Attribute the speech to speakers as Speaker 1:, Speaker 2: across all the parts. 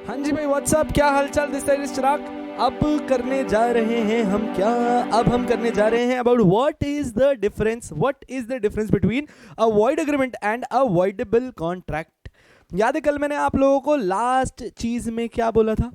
Speaker 1: हाँ जी भाई, व्हाट्सअप, क्या हालचाल? दिस इज चिराग। अब करने जा रहे हैं हम क्या? अब हम करने जा रहे हैं about what is the difference between a void agreement and a voidable contract. याद है कल मैंने आप लोगों को लास्ट चीज में क्या बोला था?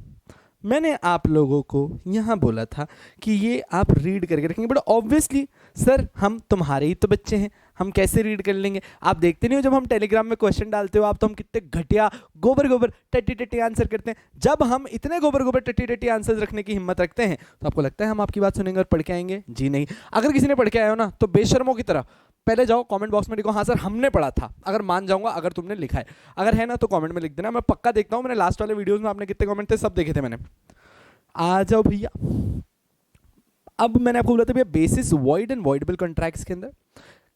Speaker 1: मैंने आप लोगों को यहाँ बोला था कि ये आप रीड करके रखेंगे, बट ऑब्वियसली सर हम तुम्हारे ही तो बच्चे हैं, हम कैसे रीड कर लेंगे? आप देखते नहीं हो जब हम टेलीग्राम में क्वेश्चन डालते हो आप, तो हम कितने घटिया गोबर गोबर टट्टी टट्टी आंसर करते हैं। जब हम इतने गोबर गोबर टट्टी टट्टी आंसर रखने की हिम्मत रखते हैं तो आपको लगता है हम आपकी बात सुनेंगे और पढ़ के आएंगे? जी नहीं। अगर किसी ने पढ़ के आया हो ना तो बेशर्मों की तरह पहले जाओ कमेंट बॉक्स में लिखो हाँ सर हमने पढ़ा था। अगर मान जाऊंगा अगर तुमने लिखा है, अगर है ना तो कमेंट में लिख देना, मैं पक्का देखता हूँ। मैंने लास्ट वाले वीडियोस में आपने कितने कमेंट थे सब देखे थे मैंने। आ जाओ भैया। अब मैंने आपको बोला था भैया basis void and voidable contracts के अंदर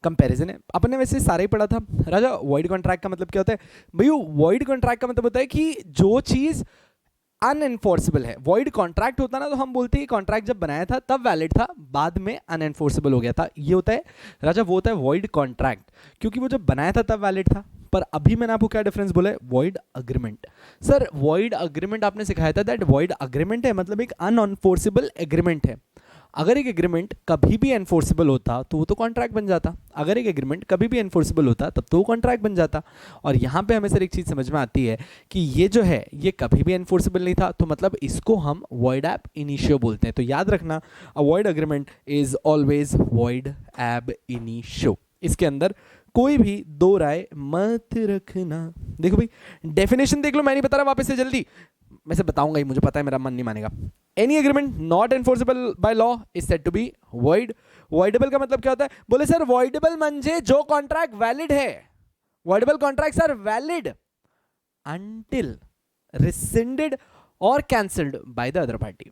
Speaker 1: कंपैरिजन है। अपन ने वैसे सारा ही पढ़ा था राजा। वॉइड कॉन्ट्रैक्ट का मतलब क्या होता है भैया? वॉइड कॉन्ट्रैक्ट का मतलब होता है कि जो चीज अनएनफोर्सेबल है। वॉइड कॉन्ट्रैक्ट होता ना तो हम बोलते हैं कि कॉन्ट्रैक्ट जब बनाया था तब वैलिड था, बाद में अनएनफोर्सेबल हो गया था। ये होता है राजा, वो होता है वॉइड कॉन्ट्रैक्ट, क्योंकि वो जब बनाया था तब वैलिड था। पर अभी मैंने आपको क्या डिफरेंस बोला है? Void agreement. Sir void agreement आपने सिखाया था दैट वॉइड अग्रीमेंट है मतलब एक अनएनफोर्सेबल एग्रीमेंट है। अगर एक एग्रीमेंट कभी भी एनफोर्सेबल होता तो वो तो कॉन्ट्रैक्ट बन जाता। अगर एक एग्रीमेंट कभी भी एनफोर्सेबल होता तब तो वो कॉन्ट्रैक्ट बन जाता। और यहाँ पे हमें सर एक चीज़ समझ में आती है कि ये जो है ये कभी भी एनफोर्सेबल नहीं था, तो मतलब इसको हम वॉइड एब इनिशियो बोलते हैं। तो याद रखना, अ void agreement is always void एब इनिशियो। इसके अंदर कोई भी दो राय मत रखना। देखो भाई डेफिनेशन देख लो, मैं नहीं बता रहा वापस से, जल्दी मैं से बताऊंगा ही, मुझे पता है मेरा मन नहीं मानेगा। Any agreement not enforceable by law is said to be void. Voidable का मतलब क्या होता है? बोले सर वॉइडेबल म्हणजे जो कॉन्ट्रैक्ट वैलिड है। Voidable contracts are valid until rescinded or cancelled by the other party.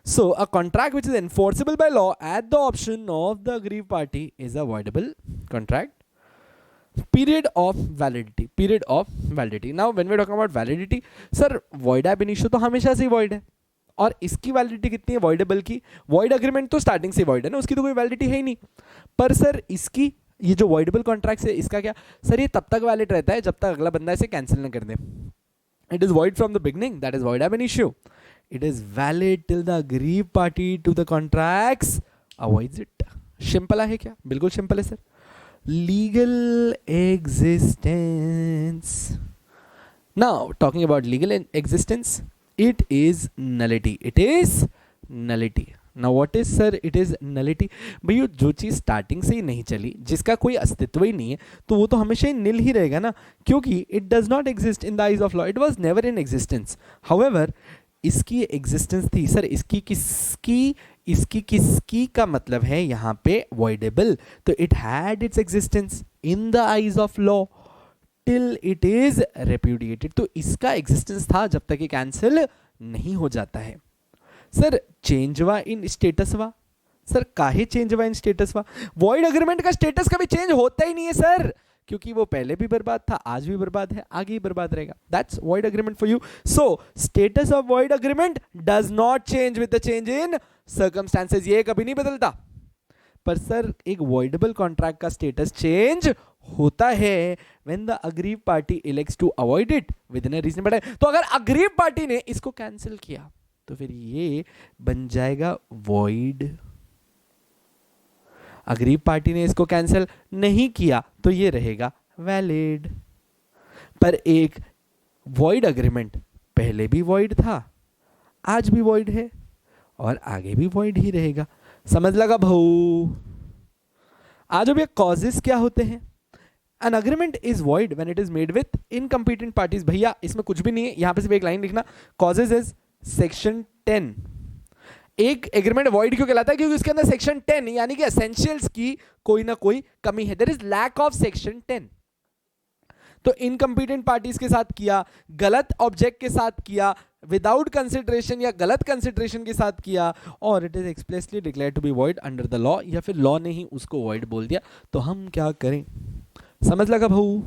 Speaker 1: So a contract which is enforceable by law at the option of the aggrieved party is a voidable contract. Period of validity. Now when we are talking about validity, sir void ab initio तो हमेशा से void है, और इसकी validity कितनी है voidable की? Void agreement तो स्टार्टिंग से वॉइड है ना, उसकी तो कोई वैलिडिटी है ही नहीं। पर सर इसकी ये जो वॉइडेबल कॉन्ट्रैक्ट है इसका क्या? सर ये तब तक वैलिड रहता है जब तक अगला बंदा इसे कैंसिल ना कर दे। It is void from the beginning, that is void ab initio. It is valid till the aggrieved party to the contracts avoids it. Simple है क्या? बिल्कुल सिंपल है sir. Legal existence. Now talking about legal existence, it is nullity. It is nullity. Now what is sir it is nullity? भैया जो चीज़ starting से ही नहीं चली, जिसका कोई अस्तित्व ही नहीं है, तो वो तो हमेशा ही निल ही रहेगा ना, क्योंकि it does not exist in the eyes of law, it was never in existence. However इसकी एग्जिस्टेंस थी सर, इसकी किसकी का मतलब है यहाँ पे वॉइडेबल, तो it had its existence in the eyes of law till it is repudiated. तो इसका एग्जिस्टेंस था जब तक ये कैंसिल नहीं हो जाता है। सर चेंज हुआ इन स्टेटस वा, सर काहे चेंज हुआ इन स्टेटस वा? वॉइड एग्रीमेंट का स्टेटस कभी चेंज होता ही नहीं है सर, क्योंकि वो पहले भी बर्बाद था, आज भी बर्बाद है, आगे भी बर्बाद रहेगा। That's void agreement for you. So status of void agreement does not change with the change in circumstances, ये कभी नहीं बदलता। पर सर एक वॉइडेबल कॉन्ट्रैक्ट का स्टेटस चेंज होता है when the aggrieved party elects to avoid it within a reasonable time. तो अगर अग्रीव्ड पार्टी ने इसको कैंसिल किया तो फिर ये बन जाएगा वॉइड। अग्रीव्ड पार्टी ने इसको कैंसिल नहीं किया तो ये रहेगा वैलिड। पर एक वॉइड एग्रीमेंट पहले भी वॉइड था, आज भी वॉइड है और आगे भी वॉइड ही रहेगा। समझ लगा भाऊ? आज अब ये कॉजेस क्या होते हैं? An agreement is void when it is made with incompetent parties. भैया इसमें कुछ भी नहीं है, यहां पे सिर्फ एक लाइन लिखना, causes is सेक्शन 10। एक एग्रीमेंट वॉइड क्यों कहलाता है? क्योंकि उसके अंदर सेक्शन 10 यानी कि एसेंशियल्स की कोई ना कोई कमी है, there is lack of section 10। तो इनकम्पिटेंट पार्टीज के साथ किया, गलत ऑब्जेक्ट के साथ किया, विदाउट कंसिडरेशन या गलत कंसिडरेशन के साथ किया, और it is expressly declared to be void under the law, या फिर लॉ ने ही उसको वॉइड बोल दिया, तो हम क्या करें? समझ लगा भाऊ?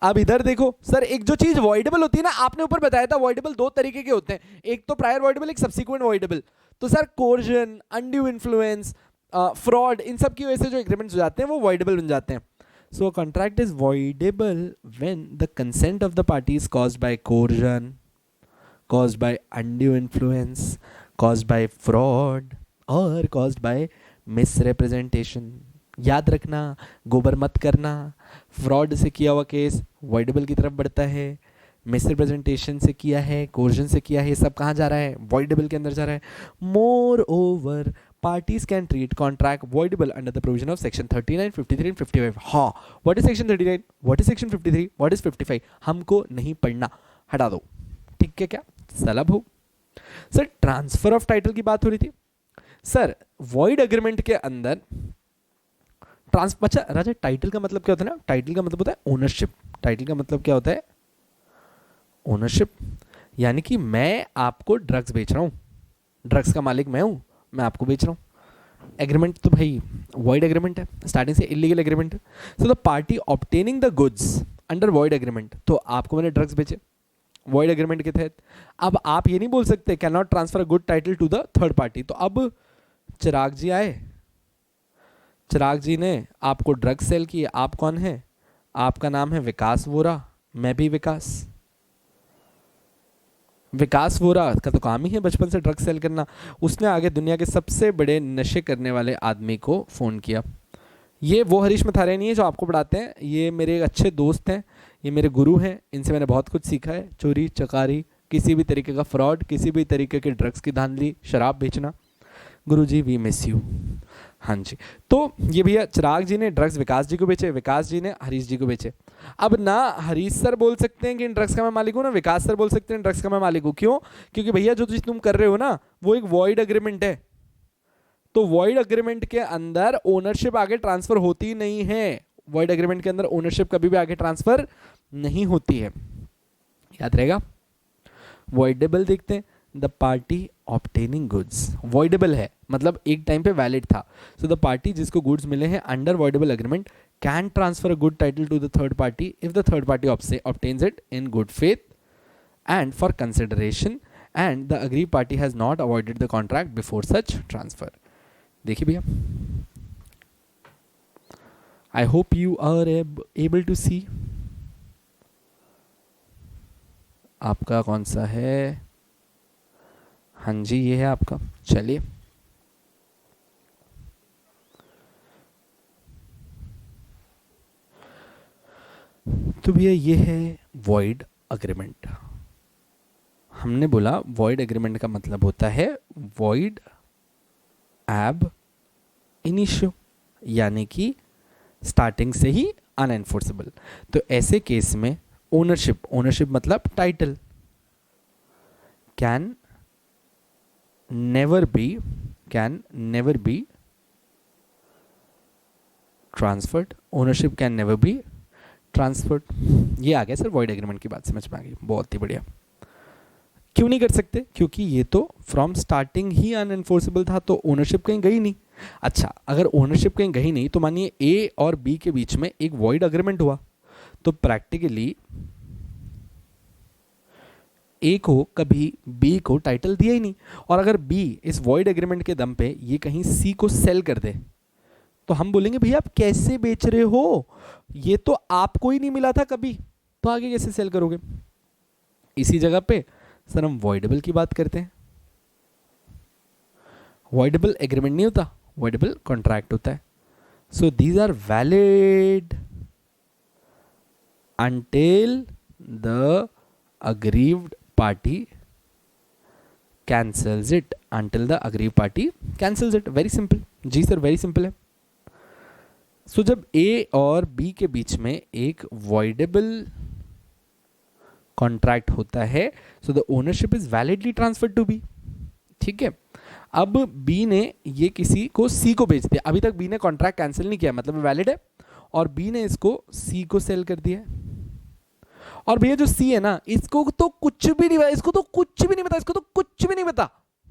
Speaker 1: अब इधर देखो सर, एक जो चीज वॉइडेबल होती है ना, आपने ऊपर बताया था वॉइडेबल दो तरीके के होते हैं, एक तो प्रायर वॉइडेबल, एक सब्सिक्वेंट वॉइडेबल। तो sir coercion, undue influence, fraud, इन सब की वजह से जो एग्रीमेंट्स हो जाते हैं वो वॉइडेबल बन जाते हैं। So contract is voidable when the consent of the party is caused by coercion, caused by undue influence, caused by fraud और caused by misrepresentation. याद रखना, गोबर मत करना. फ्रॉड से किया हुआ केस वॉइडेबल की तरफ बढ़ता है, मिसरिप्रेजेंटेशन से किया है, कोर्जन से किया है, ये सब कहाँ जा रहा है? वॉइडेबल के अंदर जा रहा है. More over parties can treat contract voidable under the provision of section 39, 53 and 55. हाँ, what is section 39, what is section 53, what is 55? हमको नहीं पढ़ना, हटा दो. ठीक है क्या? सलब हो. सर ट्रांसफर ऑफ टाइटल की बात हो रही थी. सर वॉइड एग्रीमेंट के अंदर अच्छा राजा, टाइटल का मतलब क्या होता है ना? टाइटल का मतलब होता है ओनरशिप. टाइटल का मतलब क्या होता है? ओनरशिप. यानी कि मैं आपको ड्रग्स बेच रहा हूँ, ड्रग्स का मालिक मैं हूँ, मैं आपको बेच रहा हूँ. एग्रीमेंट तो भाई वॉइड एग्रीमेंट है, स्टार्टिंग से इलीगल एग्रीमेंट है. So the party obtaining the goods under void agreement, तो आपको मैंने ड्रग्स बेचे वॉइड एग्रीमेंट के तहत. अब आप ये नहीं बोल सकते cannot transfer a good title to the third party. तो अब चिराग जी आए, चिराग जी ने आपको ड्रग्स सेल किए. आप कौन है? आपका नाम है विकास वोरा, मैं भी विकास. विकास वोरा का तो काम ही है बचपन से ड्रग्स सेल करना. उसने आगे दुनिया के सबसे बड़े नशे करने वाले आदमी को फ़ोन किया. ये वो हरीश मथारे नहीं है जो आपको पढ़ाते हैं, ये मेरे अच्छे दोस्त हैं, ये मेरे गुरु हैं, इनसे मैंने बहुत कुछ सीखा है. चोरी चकारी, किसी भी तरीके का फ्रॉड, किसी भी तरीके के ड्रग्स की धांधली, शराब बेचना. गुरुजी वी मिस यू. हाँ जी. तो ये भैया चिराग जी ने ड्रग्स विकास जी को बेचे, विकास जी ने हरीश जी को बेचे. अब ना हरीश सर बोल सकते हैं कि इन ड्रग्स का मैं मालिक हूँ, ना विकास सर बोल सकते हैं ड्रग्स का मैं मालिक हूँ. क्यों? क्योंकि भैया जो तुम कर रहे हो ना वो एक वॉइड एग्रीमेंट है. तो वॉइड एग्रीमेंट के अंदर ओनरशिप आगे ट्रांसफर होती नहीं है. वॉइड एग्रीमेंट के अंदर ओनरशिप कभी भी आगे ट्रांसफर नहीं होती है. याद रहेगा. वॉइडेबल देखते हैं. The party obtaining goods, voidable है मतलब एक टाइम पे वैलिड था. सो द पार्टी जिसको गुड्स मिले हैं under voidable agreement can transfer a good title to the third party if the third party obtains it in good faith and for consideration and the agree party has not avoided the contract before such transfer. देखिए भैया, I hope you are able to see. आपका कौन सा है? हाँ जी, ये है आपका. चलिए, तो भैया ये है वॉइड अग्रीमेंट. हमने बोला वॉइड एग्रीमेंट का मतलब होता है वॉइड एब इनिशियो, यानी कि स्टार्टिंग से ही अनएनफोर्सेबल. तो ऐसे केस में ओनरशिप, ओनरशिप मतलब title, can never be transferred. Ownership can never be transferred. ये आ गया सर वॉइड एग्रीमेंट की बात समझ में आ गई. बहुत ही बढ़िया. क्यों नहीं कर सकते? क्योंकि ये तो फ्रॉम स्टार्टिंग ही अनएनफोर्सेबल था, तो ओनरशिप कहीं गई नहीं. अच्छा, अगर ओनरशिप कहीं गई नहीं तो मानिए ए और बी के बीच में एक वॉइड एग्रीमेंट हुआ, तो प्रैक्टिकली ए को कभी बी को टाइटल दिया ही नहीं. और अगर बी इस वॉइड एग्रीमेंट के दम पे ये कहीं सी को सेल कर दे, तो हम बोलेंगे भैया आप कैसे बेच रहे हो, ये तो आपको ही नहीं मिला था कभी, तो आगे कैसे सेल करोगे? इसी जगह पे सर हम वॉइडेबल की बात करते हैं. वॉइडेबल एग्रीमेंट नहीं होता, वॉइडेबल कॉन्ट्रैक्ट होता है. So these are valid until the aggrieved party cancels it. Until the aggrieved party cancels it. Very simple. जी सर, वेरी सिंपल है. सो जब A और B के बीच में एक voidable कॉन्ट्रैक्ट होता है, so the ownership is validly transferred to B. ठीक है. अब B ने ये किसी को C को बेच दिया. अभी तक B ने कॉन्ट्रैक्ट कैंसिल नहीं किया, मतलब वैलिड है, और B ने इसको C को सेल कर दिया. और भैया जो C है ना, इसको तो कुछ भी नहीं पता, इसको तो कुछ भी नहीं पता, इसको तो कुछ भी नहीं पता.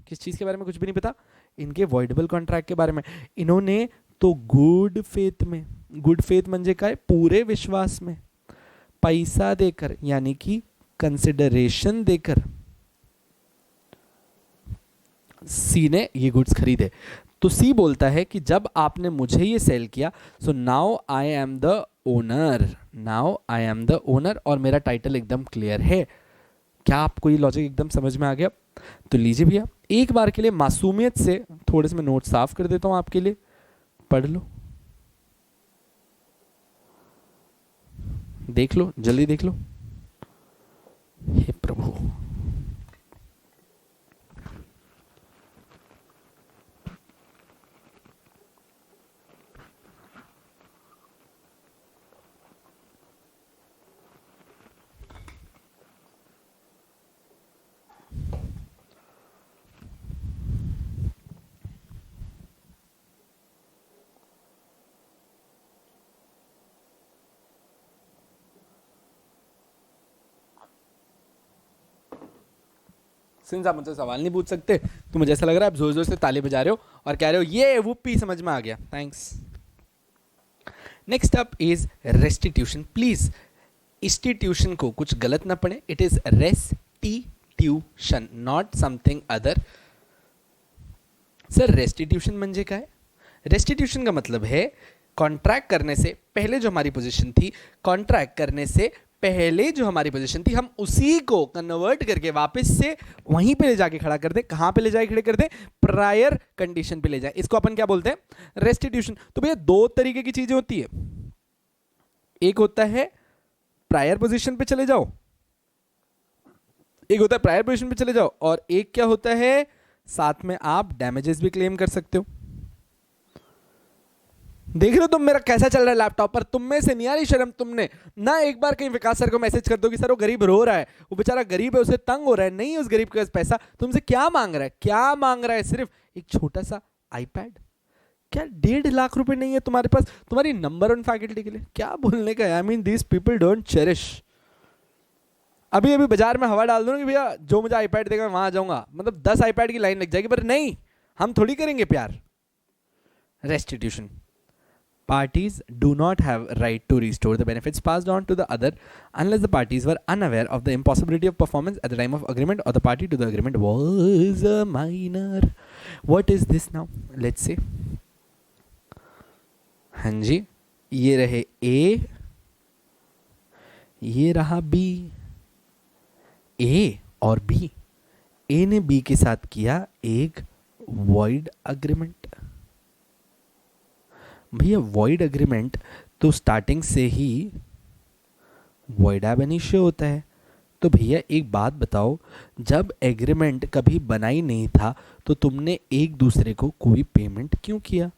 Speaker 1: किस चीज के बारे में कुछ भी नहीं पता? इनके वॉइडेबल कॉन्ट्रैक्ट के बारे में. इन्होंने तो गुड फेथ में, गुड फेथ म्हणजे काय, पूरे विश्वास में पैसा देकर, यानी कि कंसिडरेशन देकर सी ने ये गुड्स खरीदे. तो सी बोलता है कि जब आपने मुझे ये सेल किया, so now I am the owner, now I am the owner, और मेरा टाइटल एकदम क्लियर है. क्या आपको ये लॉजिक एकदम समझ में आ गया? तो लीजिए भैया, एक बार के लिए मासूमियत से थोड़े से मैं नोट साफ कर देता हूं आपके लिए, पढ़ लो, देख लो, जल्दी देख लो। हे प्रभु, सिंस आप मुझसे सवाल नहीं पूछ सकते तो मुझे ऐसा लग रहा है आप जोर जोर से ताली बजा रहे हो और कह रहे हो ये वुप्पी, समझ में आ गया, thanks. Next up is restitution. Please institution को कुछ गलत ना पड़े, it is restitution, not something other. Sir restitution म्हणजे काय? रेस्टिट्यूशन का मतलब है कॉन्ट्रैक्ट करने से पहले जो हमारी पोजीशन थी, कॉन्ट्रैक्ट करने से पहले जो हमारी पोजीशन थी, हम उसी को कन्वर्ट करके वापस से वहीं पे ले जाके खड़ा कर दें। कहां पे ले जाके खड़े कर दें? प्रायर कंडीशन पे ले जाए। इसको अपन क्या बोलते हैं? रेस्टिट्यूशन। तो भैया दो तरीके की चीजें होती है, एक होता है प्रायर पोजीशन पे चले जाओ, एक होता है प्रायर पोजीशन पे चले जाओ, और एक क्या होता है, साथ में आप डैमेजेस भी क्लेम कर सकते हो। देख रहे हो तुम मेरा कैसा चल रहा है लैपटॉप पर? तुम में से नहीं आ रही शर्म? तुमने ना एक बार कहीं विकास सर को मैसेज कर दो कि सर वो गरीब रो रहा है, वो बेचारा गरीब है, उसे तंग हो रहा है, नहीं उस गरीब के पास पैसा, तुमसे क्या मांग रहा है? क्या मांग रहा है? सिर्फ एक छोटा सा आईपैड। क्या 1.5 लाख रुपए नहीं है तुम्हारे पास तुम्हारी नंबर वन फैकल्टी के लिए? क्या बोलने का है? I mean this people don't cherish. अभी अभी बाजार में हवा डाल दो ना कि भैया जो मुझे आईपैड देगा वहां जाऊंगा, मतलब 10 आईपैड की लाइन लग जाएगी, पर नहीं, हम थोड़ी करेंगे प्यार। Restitution. Parties do not have right to restore the benefits passed on to the other unless the parties were unaware of the impossibility of performance at the time of agreement or the party to the agreement was a minor. What is this now? Let's say हाँ जी, ये रहे A, ये रहा B। A और B, A ने B के साथ किया एक void agreement। भैया वॉइड अग्रीमेंट तो स्टार्टिंग से ही वॉइड एब इनिशियो होता है। तो भैया एक बात बताओ, जब एग्रीमेंट कभी बना ही नहीं था तो तुमने एक दूसरे को कोई पेमेंट क्यों किया?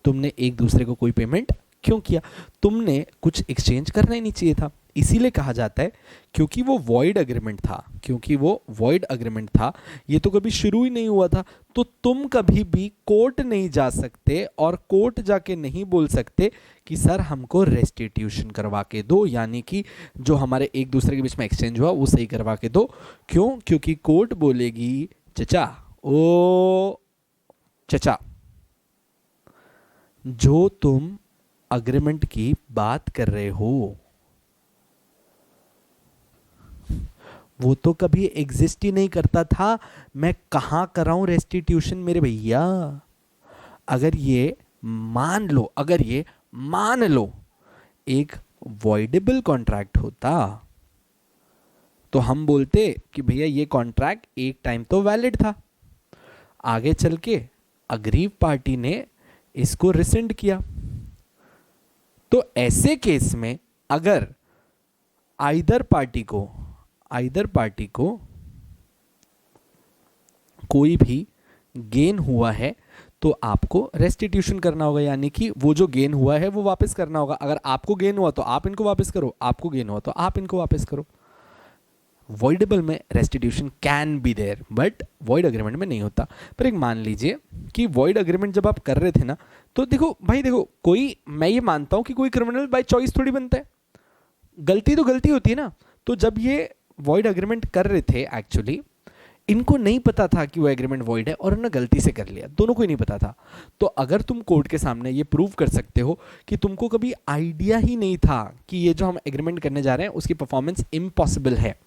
Speaker 1: तुमने एक दूसरे को कोई पेमेंट क्यों किया? तुमने कुछ एक्सचेंज करना ही नहीं चाहिए था। इसीलिए कहा जाता है क्योंकि वो वॉइड अग्रीमेंट था, क्योंकि वो वॉइड अग्रीमेंट था, ये तो कभी शुरू ही नहीं हुआ था, तो तुम कभी भी कोर्ट नहीं जा सकते और कोर्ट जाके नहीं बोल सकते कि सर हमको रेस्टिट्यूशन करवा के दो, यानी कि जो हमारे एक दूसरे के बीच में एक्सचेंज हुआ वो सही करवा के दो। क्यों? क्योंकि कोर्ट बोलेगी चचा, ओ चचा, जो तुम अग्रीमेंट की बात कर रहे हो वो तो कभी एग्जिस्ट ही नहीं करता था, मैं कहां कराऊं रेस्टिट्यूशन मेरे भैया? अगर ये मान लो, अगर ये मान लो एक वॉइडेबल कॉन्ट्रैक्ट होता तो हम बोलते कि भैया ये कॉन्ट्रैक्ट एक टाइम तो वैलिड था, आगे चल के अग्रीव पार्टी ने इसको रिसेंड किया। तो ऐसे केस में अगर आइदर पार्टी को कोई भी गेन हुआ है तो आपको रेस्टिट्यूशन करना होगा, यानी कि वो जो गेन हुआ है वो वापस करना होगा। अगर आपको गेन हुआ तो आप इनको वापस करो, आपको गेन हुआ तो आप इनको वापस करो। वॉइडेबल में restitution can be there, but void agreement में नहीं होता। पर एक मान लीजिए कि वॉइड अग्रीमेंट जब आप कर रहे थे ना, तो देखो भाई, देखो कोई, मैं ये मानता हूं कि कोई क्रिमिनल बाय चॉइस थोड़ी बनता है, गलती तो गलती होती है ना। तो जब ये वॉइड अग्रीमेंट कर रहे थे, एक्चुअली इनको नहीं पता था कि वो एग्रीमेंट वॉइड है और उन्होंने गलती से कर लिया, दोनों को ही नहीं पता था। तो अगर तुम कोर्ट के सामने ये प्रूव कर सकते हो कि तुमको कभी आइडिया ही नहीं था कि ये जो हम एग्रीमेंट करने जा रहे हैं उसकी परफॉर्मेंस इम्पॉसिबल है,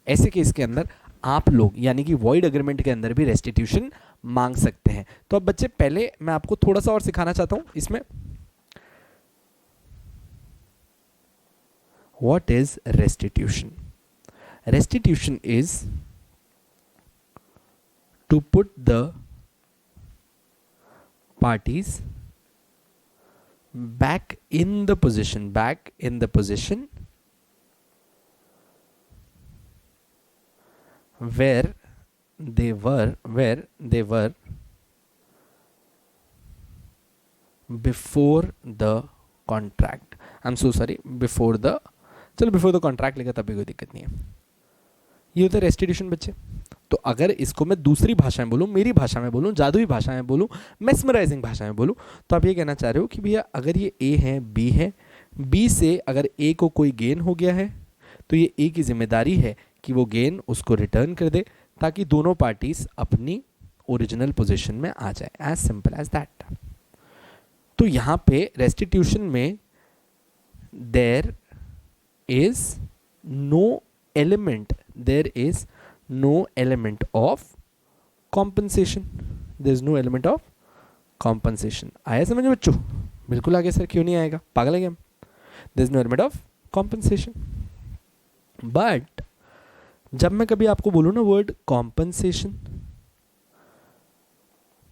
Speaker 1: ऐसे केस के अंदर आप लोग यानी कि वॉइड अग्रीमेंट के अंदर भी रेस्टिट्यूशन मांग सकते हैं। तो अब बच्चे, पहले मैं आपको थोड़ा सा और सिखाना चाहता हूं इसमें। What is restitution? restitution is to put the parties back in the position where they were before the contract. I'm so sorry, before the contract लिखा तभी कोई दिक्कत नहीं है. ये होता है रेस्टिट्यूशन बच्चे. तो अगर इसको मैं दूसरी भाषा में बोलूँ, मेरी भाषा में बोलूँ, जादुई भाषा में बोलूँ, मेस्मराइजिंग भाषा में बोलूँ, तो आप ये कहना चाह रहे हो कि भैया अगर ये ए है, बी है, बी से अगर ए को कोई गेन हो गया है तो ये ए की जिम्मेदारी है कि वो गेन उसको रिटर्न कर दे ताकि दोनों पार्टीज अपनी ओरिजिनल पोजीशन में आ जाए. As simple as that. तो यहाँ पे रेस्टिट्यूशन में there is no element of compensation. there is no element of compensation. आया समझ में बच्चों? बिल्कुल आगे सर, क्यों नहीं आएगा, पागल है क्या हम? there is no element of compensation. but जब मैं कभी आपको बोलूँ ना वर्ड compensation,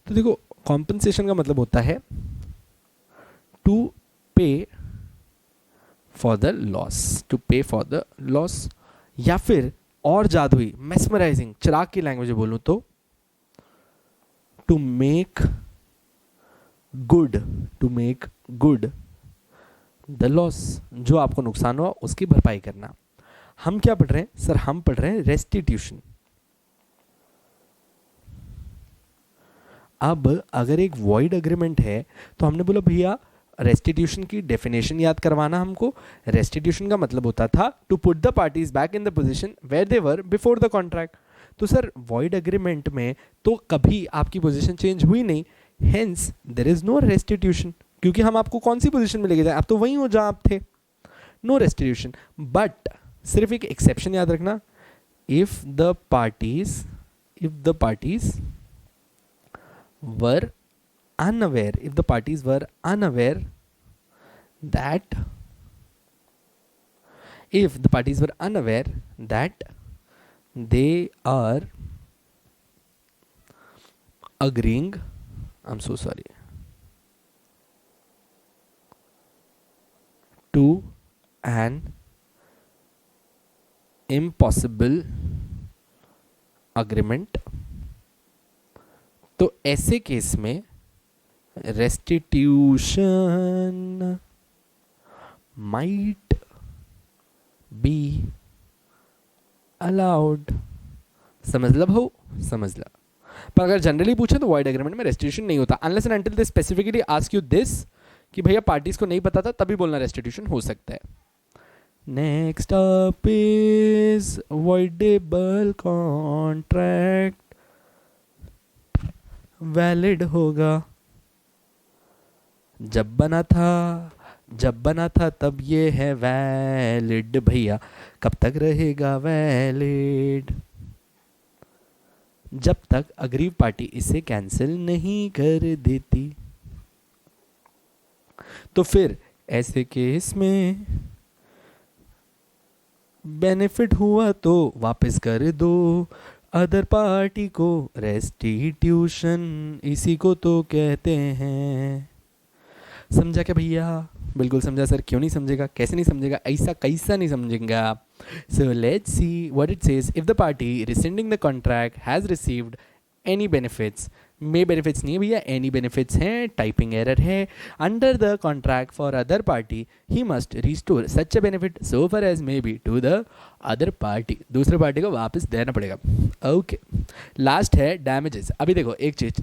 Speaker 1: तो देखो compensation का मतलब होता है to pay for the loss, या फिर और जादुई मेस्मराइजिंग चिराग की लैंग्वेज में बोलूं तो to make good the loss. जो आपको नुकसान हुआ उसकी भरपाई करना. हम क्या पढ़ रहे हैं सर? हम पढ़ रहे हैं रेस्टिट्यूशन. अब अगर एक वॉइड एग्रीमेंट है तो हमने बोला भैया रेस्टिट्यूशन की डेफिनेशन याद करवाना हमको. रेस्टिट्यूशन का मतलब होता था to put the parties back in the position where they were before the contract. तो सर वॉइड एग्रीमेंट में तो कभी आपकी पोजीशन चेंज हुई नहीं, hence there is no restitution, क्योंकि हम आपको कौन सी पोजीशन में लेके जाए, आप तो वहीं हो जहां आप थे. No restitution. बट सिर्फ एक एक्सेप्शन याद रखना, if the parties were unaware that they are agreeing, I'm so sorry, to an impossible agreement, तो ऐसे केस में restitution might be allowed. समझ ला भाऊ, समझ ला. पर अगर जनरली पूछे तो वॉइड एग्रीमेंट में रेस्टिट्यूशन नहीं होता unless and until they specifically ask you this कि भैया पार्टीज को नहीं पता था, तभी बोलना रेस्टिट्यूशन हो सकता है. Next up is voidable contract. Valid होगा जब बना था तब ये है वैलिड. भैया कब तक रहेगा वैलिड? जब तक अग्रीव पार्टी इसे कैंसिल नहीं कर देती. तो फिर ऐसे केस में बेनिफिट हुआ तो वापस कर दो अदर पार्टी को. रेस्टिट्यूशन इसी को तो कहते हैं. समझा क्या भैया? बिल्कुल समझा सर. क्यों नहीं समझेगा, कैसे नहीं समझेगा, ऐसा कैसा नहीं समझेगा. So let's see what it says. If the party rescinding the contract has received any benefits, में बेनिफिट्स नहीं है भैया, एनी बेनिफिट्स हैं, टाइपिंग एरर है, under the contract for other party he must restore such a benefit so far as may be to the other party. दूसरे party को वापस देना पड़ेगा. ओके. लास्ट है डैमेजेस. अभी देखो एक चीज,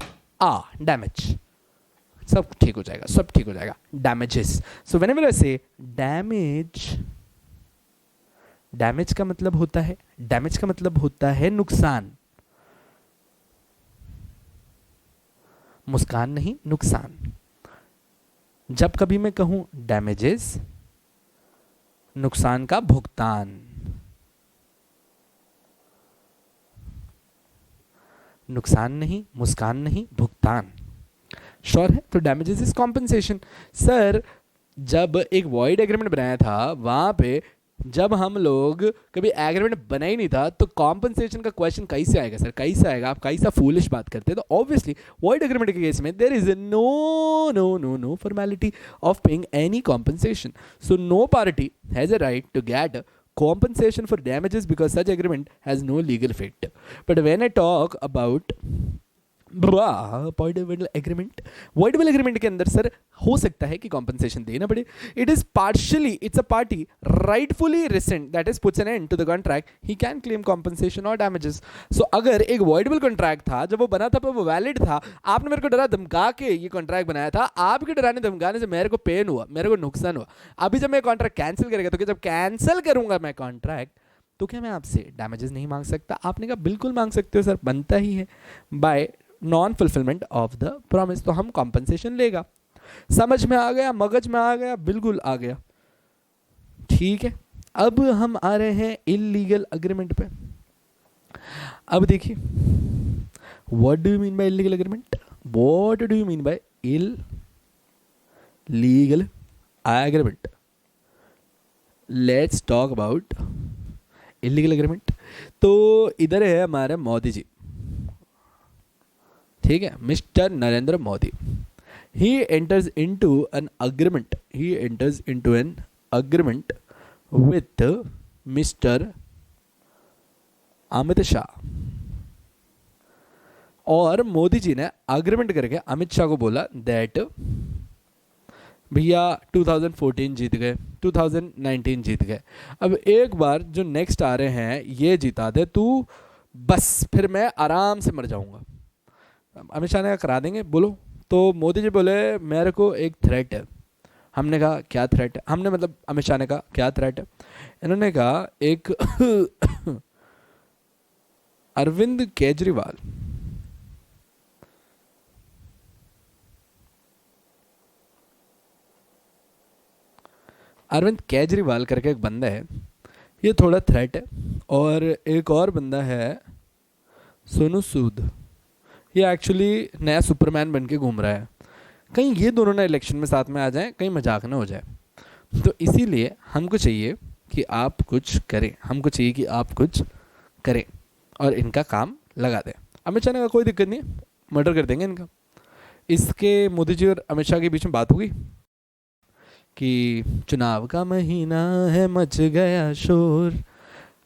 Speaker 1: डैमेज, सब ठीक हो जाएगा, डैमेजेस. सो व्हेनेवर आई से डैमेज का मतलब होता है नुकसान. मुस्कान नहीं, नुकसान. जब कभी मैं कहूं डैमेजेस, नुकसान का भुगतान. नुकसान नहीं, मुस्कान नहीं, भुगतान. श्योर है? तो डैमेजेस इज कॉम्पेंसेशन. सर जब एक वॉइड एग्रीमेंट बनाया था वहां पे जब हम लोग कभी एग्रीमेंट बना ही नहीं था तो कॉम्पनसेशन का क्वेश्चन कैसे आएगा सर, कैसे आएगा? आप कैसा फूलिश बात करते हैं। तो ऑब्वियसली वॉइड एग्रीमेंट के केस में there is no no no no formality of paying any compensation, so no party has a right to get compensation for damages because such agreement has no legal effect. But when I talk about voidable agreement के अंदर sir हो सकता है कि compensation देना पड़े. It is partially, it's a party rightfully rescind, that is puts an end to the contract, he can claim compensation or damages. So अगर एक voidable contract था, जब वो बना था पर वो valid था, आपने मेरे को डरा धमका के ये contract बनाया था, आपके डराने धमकाने से मेरे को पेन हुआ, मेरे को नुकसान हुआ. अभी जब मैं contract cancel करेगा तो जब cancel करूंगा मैं contract तो क्या मैं आपसे damages नहीं मांग सकता? आपने कहा बिल्कुल मांग सकते हो सर, बनता ही है by non fulfilment of the promise. तो हम कॉम्पनसेशन लेगा. समझ में आ गया, मगज में आ गया, बिल्कुल आ गया. ठीक है, अब हम आ रहे हैं इलीगल अग्रीमेंट पे. अब देखिए, what do you mean by illegal agreement? What do you mean by illegal agreement? Let's talk about illegal agreement. तो इधर है हमारे मोदी जी, ठीक है, mister Narendra Modi. he enters into an agreement with Mr. Amit Shah. और मोदी जी ने अग्रीमेंट करके अमित शाह को बोला दैट भैया 2014 जीत गए, 2019 जीत गए, अब एक बार जो नेक्स्ट आ रहे हैं ये जिता दे तू, बस फिर मैं आराम से मर जाऊंगा. अमित शाह ने करा देंगे, बोलो. तो मोदी जी बोले मेरे को एक थ्रेट है. हमने कहा क्या थ्रेट है? हमने मतलब अमित शाह ने कहा क्या थ्रेट है? इन्होंने कहा एक अरविंद केजरीवाल करके एक बंदा है, ये थोड़ा थ्रेट है. और एक और बंदा है सोनू सूद, ये एक्चुअली नया सुपरमैन बन के घूम रहा है. कहीं ये दोनों ना इलेक्शन में साथ में आ जाएं, कहीं मजाक ना हो जाए. तो इसीलिए हमको चाहिए कि आप कुछ करें, हमको चाहिए कि आप कुछ करें और इनका काम लगा दें. अमित शाह ने कहा कोई दिक्कत नहीं, मर्डर कर देंगे इनका. इसके मोदी जी और अमित शाह के बीच में बात होगी कि चुनाव का महीना है, मच गया शोर,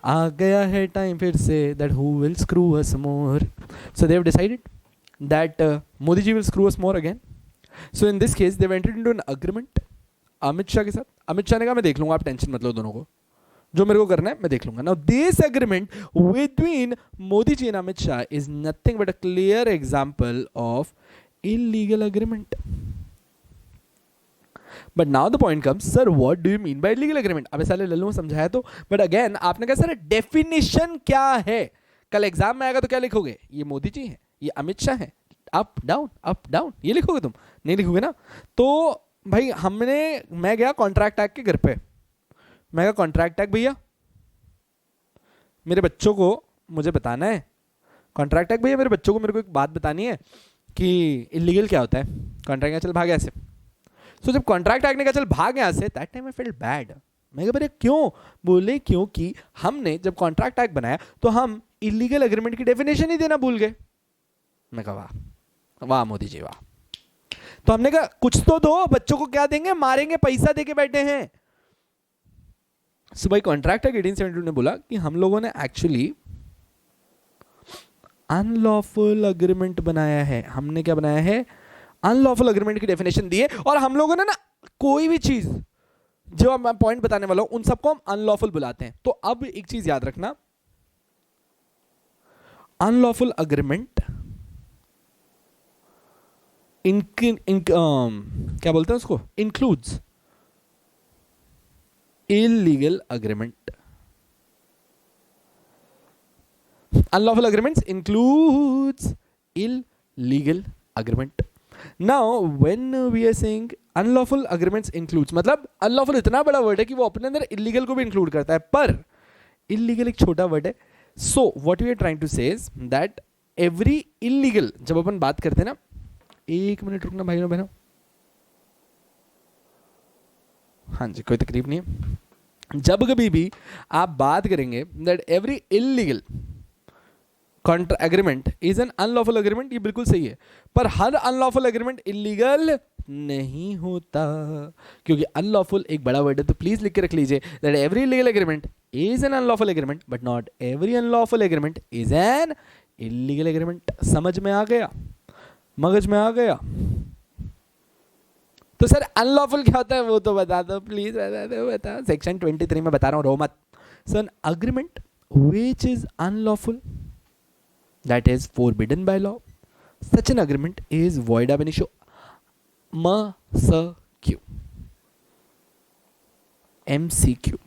Speaker 1: आ गया है टाइम फिर से, that who will screw us more. So they have decided that Modi ji will screw us more again. So in this case they went into an agreement Amit Shah के साथ. अमित शाह ने कहा मैं देख लूंगा, आप टेंशन मत लो, दोनों को जो मेरे को करना है मैं देख लूंगा. Now this agreement between Modi ji and Amit Shah is nothing but a clear example of illegal agreement. But now the point comes, sir, what do you mean by illegal agreement? अबे साले लल्लू समझाया तो, but again आपने कहा sir definition क्या है? कल exam में आएगा तो क्या लिखोगे? ये मोदी जी हैं, ये अमित शाह हैं, अप डाउन ये लिखोगे? तुम नहीं लिखोगे ना. तो भाई मैं गया कॉन्ट्रैक्ट एक्ट के घर पे, मैं कहा कॉन्ट्रैक्ट एक्ट भैया मेरे बच्चों को मुझे बताना है, कॉन्ट्रैक्ट एक्ट भैया मेरे बच्चों को मेरे को एक बात बतानी है कि इलीगल क्या होता है. कॉन्ट्रैक्ट चल भाग ऐसे. तो जब कॉन्ट्रैक्ट एक्ट ने कहा चल भाग यहाँ से, that time I felt bad. मैं कहा क्यों? बोले क्योंकि हमने जब कॉन्ट्रैक्ट एक्ट बनाया तो हम इलीगल एग्रीमेंट की डेफिनेशन ही देना भूल गए. मैं कहा वाह वाह मोदी जी वाह. तो हमने कहा कुछ तो दो, बच्चों को क्या देंगे? मारेंगे, पैसा देके बैठे हैं. सो भाई कॉन्ट्रैक्ट एक्ट 1872 ने बोला कि हम लोगों ने एक्चुअली अनलॉफुल अग्रीमेंट बनाया है. हमने क्या बनाया है? अनलॉफुल अग्रीमेंट की डेफिनेशन दी है. और हम लोगों ने ना कोई भी चीज जो मैं पॉइंट बताने वाला हूं उन सबको हम अनलॉफुल बुलाते हैं. तो अब एक चीज याद रखना, अनलॉफुल अग्रीमेंट क्या बोलते हैं उसको? Includes illegal agreement. Unlawful agreements includes illegal agreement. Now when we are saying unlawful agreements includes, मतलब unlawful इतना बड़ा वर्ड है कि वो अपने अंदर illegal को भी इंक्लूड करता है, पर illegal एक छोटा वर्ड है. So what we are trying to say is that every illegal, जब अपन बात करते हैं ना, एक मिनट रुकना भाइयों बहनों, हाँ जी कोई तकलीफ नहीं है, जब कभी भी आप बात करेंगे that every illegal contract agreement is an unlawful agreement, ये बिल्कुल सही है, पर हर अनलॉफुल एग्रीमेंट इलीगल नहीं होता, क्योंकि अनलॉफुल एक बड़ा वर्ड है, तो प्लीज लिख के रख लीजिए that every illegal agreement is an unlawful agreement but not every unlawful agreement is an illegal agreement. समझ में आ गया, मगज में आ गया? तो सर अनलॉफुल क्या होता है वो तो बता दो प्लीज, बता। सेक्शन 23 में बता रहा हूं, रो मत। So an agreement which is unlawful, that is forbidden by law, such an agreement is void ab initio। MCQ, MCQ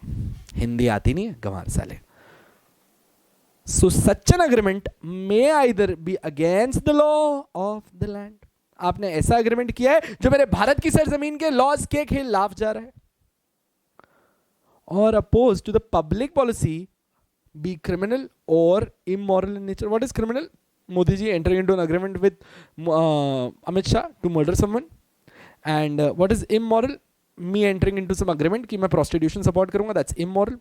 Speaker 1: Hindi आती नहीं है गंवार साले। So such an agreement may either be against the law of the land, आपने ऐसा agreement किया है जो मेरे भारत की सरजमीन के लॉज के खिलाफ जा रहा है, और opposed to the public policy, be criminal और immoral in nature. What is criminal? Modi ji entering into an agreement with Amit Shah to murder someone, and what is immoral? Me entering into some agreement कि मैं prostitution support करूंगा, that's immoral.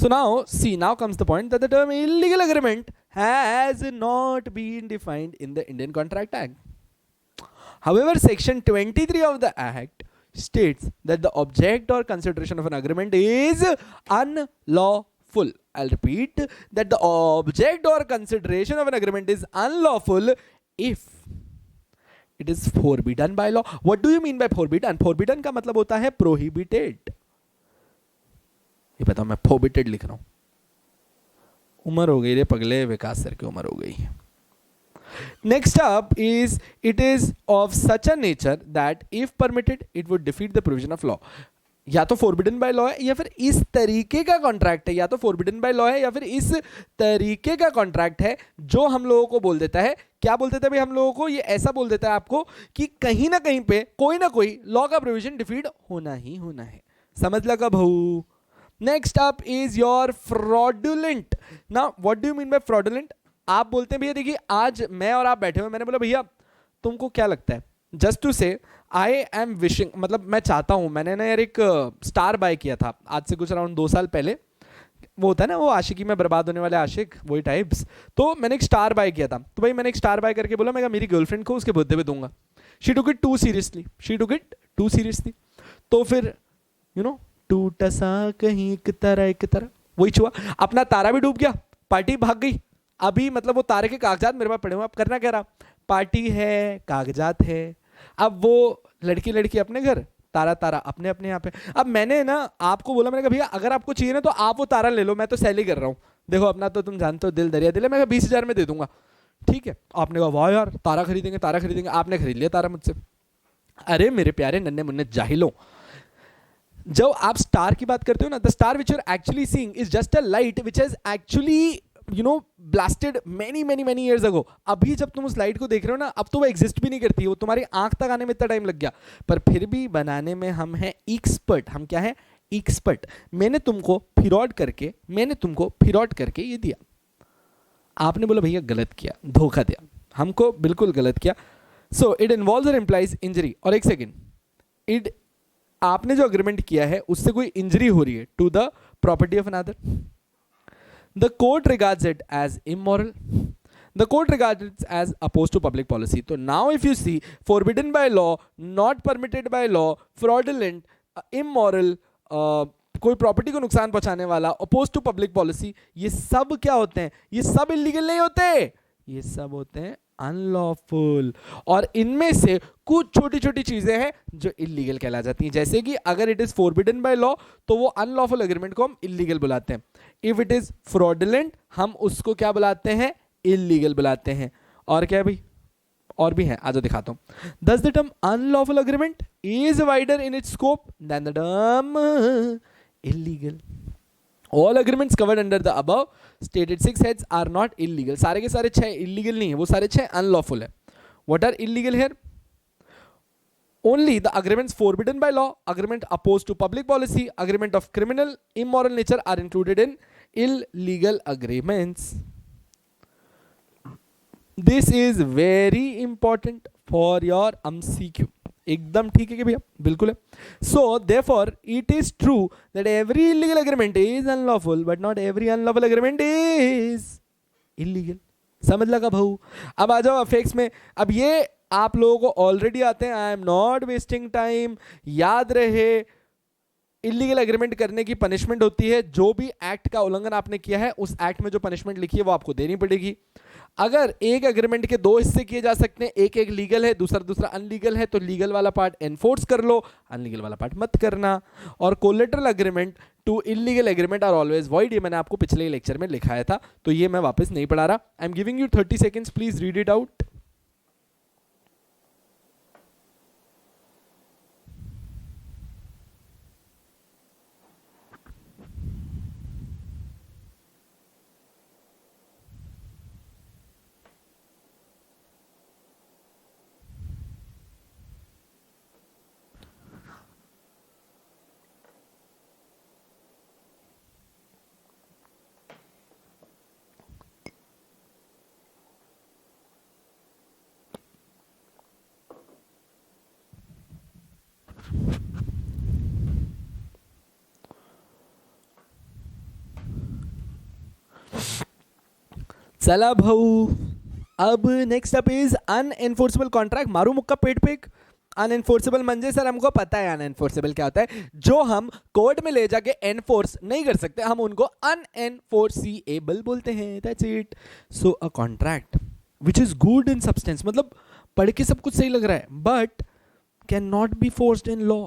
Speaker 1: So now, see, now comes the point that the term illegal agreement has not been defined in the Indian Contract Act. However, Section 23 of the Act states that the object or consideration of an agreement is unlawful. I'll repeat that the object or consideration of an agreement is unlawful if it is forbidden by law. What do you mean by forbidden? Forbidden का मतलब होता है prohibited. ये बताओ, मैं फोबिटेड लिख रहा हूं, उम्र हो गई रे पगले, विकास सर की उम्र हो गई। Next up is it is of such a nature that if permitted it would defeat the provision of law. या तो फोरबिडन बाय लॉ है या फिर इस तरीके का कॉन्ट्रैक्ट है, या तो फोरबिडन बाय लॉ है या फिर इस तरीके का कॉन्ट्रैक्ट है जो हम लोगों को बोल देता है, क्या बोल देता है भाई हम लोगों को, ये ऐसा बोल देता है आपको कि कहीं ना कहीं पे कोई ना कोई लॉ का प्रोविजन डिफीट होना ही होना है। समझ लगा भाऊ? Next up is your fraudulent. Now, what do you mean by fraudulent? आप बोलते हैं भैया देखिए आज मैं और आप बैठे हुए, मैंने बोला भैया तुमको क्या लगता है, जस्ट टू से आई एम विशिंग, मतलब मैं चाहता हूं, मैंने ना यार एक स्टार बाय किया था आज से कुछ अराउंड 2 साल पहले, वो होता है ना वो आशिकी में बर्बाद होने वाले आशिक, वही टाइप्स। तो मैंने एक स्टार बाय किया था, तो भाई मैंने एक स्टार बाय करके बोला मैं मेरी गर्लफ्रेंड को उसके बर्थडे पे दूंगा। She took it too seriously, तो फिर यू नो टूटा सा कहीं एक तरह वही छुआ, अपना तारा भी डूब गया, पार्टी भाग गई। अभी मतलब वो तारे के कागजात मेरे पास पड़े हुए, अब करना क्या रहा, पार्टी है, कागजात है, अब वो लड़की अपने घर, तारा अपने अपने यहाँ पे। अब मैंने ना आपको बोला, मैंने कहा भैया अगर आपको चाहिए ना तो आप वो तारा ले लो, मैं तो सेल ही कर रहा हूँ, देखो अपना तो तुम जानते हो दिल दरिया दिल है, मैं 20,000 में दे दूंगा, ठीक है। आपने कहा वाह यार तारा खरीदेंगे, आपने खरीद लिया तारा मुझसे। अरे मेरे प्यारे नन्हे मुन्ने जाहिलों, जब आप स्टार की बात करते हो ना, the star which you are actually seeing is just a light which has actually blasted many years ago. अभी जब तुम उस लाइट को देख रहे हो ना, अब तो वो एग्जिस्ट भी नहीं करती, वो तुम्हारी आंख तक आने में इतना टाइम लग गया, पर फिर भी बनाने में हम हैं एक्सपर्ट। हम क्या है? एक्सपर्ट। मैंने तुमको फिरौड करके ये दिया, आपने बोला भैया गलत किया, धोखा दिया, हमको बिल्कुल गलत किया। सो इट इन्वॉल्व्स और इम्प्लाइज इंजरी। और एक सेकेंड, आपने जो अग्रीमेंट किया है उससे कोई इंजरी हो रही है to the property of another, the court regards it as immoral, the court regards it as opposed to public policy. तो now if you see forbidden by law, not permitted by law, fraudulent, immoral, कोई property को नुकसान पहुंचाने वाला, oppose to public policy, ये सब क्या होते हैं? ये सब इलीगल नहीं होते, ये सब होते हैं अनलॉफुल। और इनमें से कुछ छोटी छोटी चीजें हैं जो इलीगल कहला जाती हैं, जैसे कि अगर it is forbidden by law तो वो अनलॉफुल एग्रीमेंट को हम इलीगल बुलाते हैं, इफ इट इज फ्रॉडुलेंट हम उसको क्या बुलाते हैं? इलीगल बुलाते हैं। और क्या है भाई? और भी है, आज दिखाता हूं। Thus the term unlawful agreement is wider in its scope than the term illegal. All agreements covered under the above stated 6 heads are not illegal. सारे के सारे 6 illegal नहीं है, वो सारे 6 unlawful है। What are illegal here? Only the agreements forbidden by law, agreement opposed to public policy, agreement of criminal, immoral nature are included in illegal agreements. This is very important for your MCQ. एकदम ठीक है कि भैया, बिल्कुल है. So therefore it is true that every illegal agreement is unlawful but not every unlawful agreement is illegal. समझ लगा भाऊ. अब आ जाओ अफेक्ट्स में. अब ये आप लोगों को ऑलरेडी आते हैं. I am not wasting time. याद रहे इलीगल एग्रीमेंट करने की पनिशमेंट होती है. जो भी एक्ट का उल्लंघन आपने किया है उस एक्ट में जो पनिशमेंट लिखी है वो आपको देनी पड़ेगी. अगर एक एग्रीमेंट के दो हिस्से किए जा सकते हैं, एक एक लीगल है दूसरा दूसरा अनलीगल है, तो लीगल वाला पार्ट एनफोर्स कर लो, अनलीगल वाला पार्ट मत करना. और collateral agreement to illegal agreement are always void. ये मैंने आपको पिछले लेक्चर में लिखाया था, तो ये मैं वापस नहीं पढ़ा रहा. I am giving you 30 seconds, please read it out. चला भाऊ. अब नेक्स्ट अप इज अनएनफोर्सेबल कॉन्ट्रैक्ट. मारू मुक्का पेट पे. अनएनफोर्सेबल म्हणजे सर हमको पता है अनएनफोर्सेबल क्या होता है. जो हम कोर्ट में ले जाके एनफोर्स नहीं कर सकते हम उनको अनएनफोर्सिएबल बोलते हैं. That's it. So a contract which is good in substance, मतलब पढ़ के सब कुछ सही लग रहा है but can not be forced in law.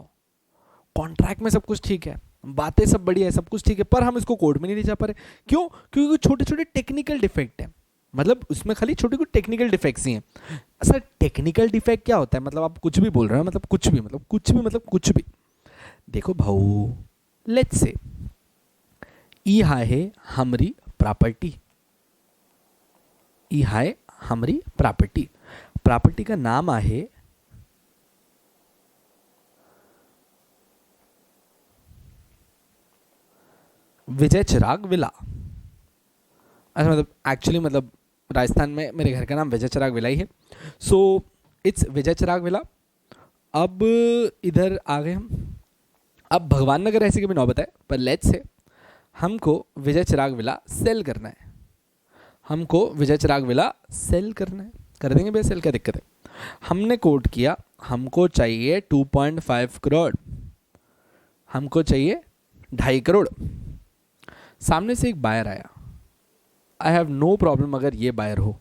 Speaker 1: Contract में सब कुछ ठीक है, बातें सब बढ़िया है, सब कुछ ठीक है, पर हम इसको कोर्ट में नहीं ले जा पा रहे. क्यों? क्योंकि छोटे छोटे टेक्निकल डिफेक्ट है. मतलब उसमें खाली छोटे कुछ टेक्निकल डिफेक्ट्स ही हैं. सर टेक्निकल डिफेक्ट क्या होता है? मतलब आप कुछ भी बोल रहे हो, मतलब कुछ भी, मतलब कुछ भी, मतलब कुछ भी. देखो भाऊ, लेट्स से ई आहे हमरी प्रॉपर्टी. ई आहे हमरी प्रॉपर्टी. प्रॉपर्टी का नाम आहे विजय चिराग विला. अच्छा, मतलब एक्चुअली मतलब राजस्थान में मेरे घर का नाम विजय चिराग विला ही है. So it's Vijay Chirag villa. अब इधर आ गए हम. अब भगवान नगर ऐसे की भी नौबत है, पर लेट्स से हमको विजय चिराग विला सेल करना है. हमको विजय चिराग विला सेल करना है. कर देंगे भैया सेल, क्या दिक्कत है. हमने कोट किया, हमको चाहिए 2.5 करोड़, हमको चाहिए 2.5 करोड़. सामने से एक बायर आया. आई हैव नो प्रॉब्लम अगर ये बायर हो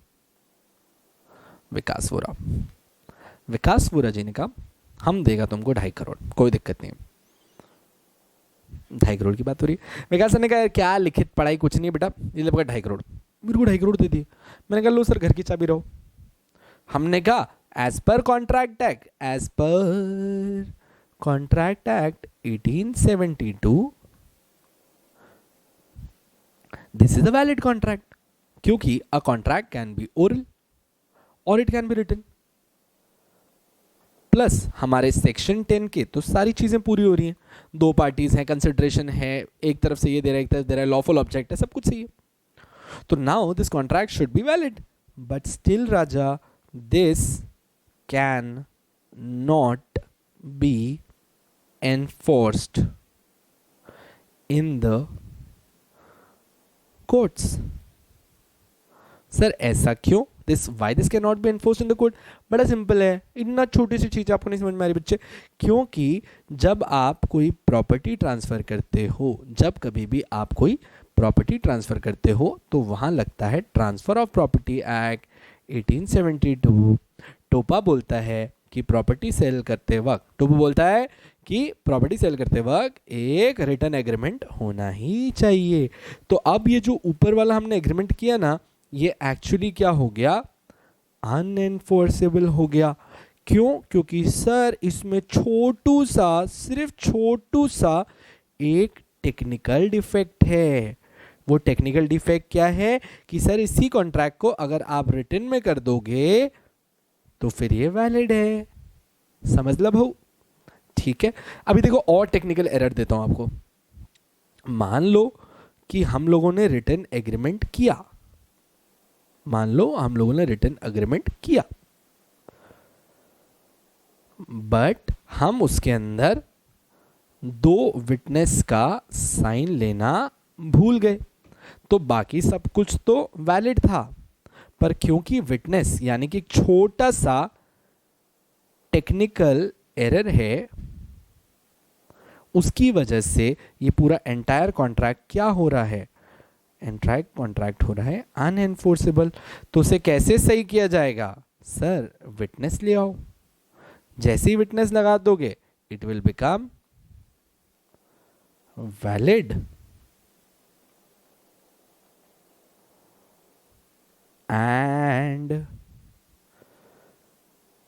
Speaker 1: विकास वोरा. विकास वोरा जी ने कहा हम देगा तुमको 2.5 करोड़, कोई दिक्कत नहीं. 2.5 करोड़ की बात हो रही है. विकास सर ने कहा क्या लिखित पढ़ाई कुछ नहीं बेटा, ये लगभग 2.5 करोड़. मेरे को 2.5 करोड़ दे दिए. मैंने कहा लो सर घर की चाबी रहो. हमने कहा as per contract act, as per contract act 1872 this is a valid contract. क्योंकि a contract can be oral और it can be written. Plus हमारे सेक्शन 10 के तो सारी चीजें पूरी हो रही हैं. दो पार्टीज हैं, कंसिडरेशन है, एक तरफ से ये दे रहा है, एक तरफ दे रहा है, लॉफुल ऑब्जेक्ट है, सब कुछ सही है. तो now this contract should be valid. But still Raja this can not be enforced in the courts. Sir ऐसा क्यों? Why this can not be enforced in the court. बड़ा सिंपल है. इतना छोटी सी चीज आपको नहीं समझ में आ रही बच्चे. क्योंकि जब आप कोई प्रॉपर्टी ट्रांसफर करते हो, जब कभी भी आप कोई प्रॉपर्टी ट्रांसफर करते हो तो वहां लगता है ट्रांसफर ऑफ प्रॉपर्टी एक्ट 1872. टोपा बोलता है कि प्रॉपर्टी सेल करते वक्त, टोपा बोलता है कि प्रॉपर्टी सेल करते वक्त एक रिटर्न एग्रीमेंट होना ही चाहिए. तो अब ये जो ऊपर वाला हमने एग्रीमेंट किया ना, ये एक्चुअली क्या हो गया? अनएनफोर्सेबल हो गया. क्यों? क्योंकि सर इसमें छोटू सा, सिर्फ छोटू सा एक टेक्निकल डिफेक्ट है. वो टेक्निकल डिफेक्ट क्या है कि सर इसी कॉन्ट्रैक्ट को अगर आप रिटर्न में कर दोगे तो फिर ये वैलिड है. समझ लो भाऊ. ठीक है. अभी देखो और टेक्निकल एरर देता हूं आपको. मान लो कि हम लोगों ने रिटर्न एग्रीमेंट किया, मान लो हम लोगों ने रिटर्न एग्रीमेंट किया, बट हम उसके अंदर दो विटनेस का साइन लेना भूल गए, तो बाकी सब कुछ तो वैलिड था, पर क्योंकि विटनेस यानी कि एक छोटा सा टेक्निकल एरर है, उसकी वजह से ये पूरा एंटायर कॉन्ट्रैक्ट क्या हो रहा है, एंटायर कॉन्ट्रैक्ट हो रहा है अनएनफोर्सेबल। तो उसे कैसे सही किया जाएगा? सर विटनेस ले आओ, जैसे ही विटनेस लगा दोगे it will become valid and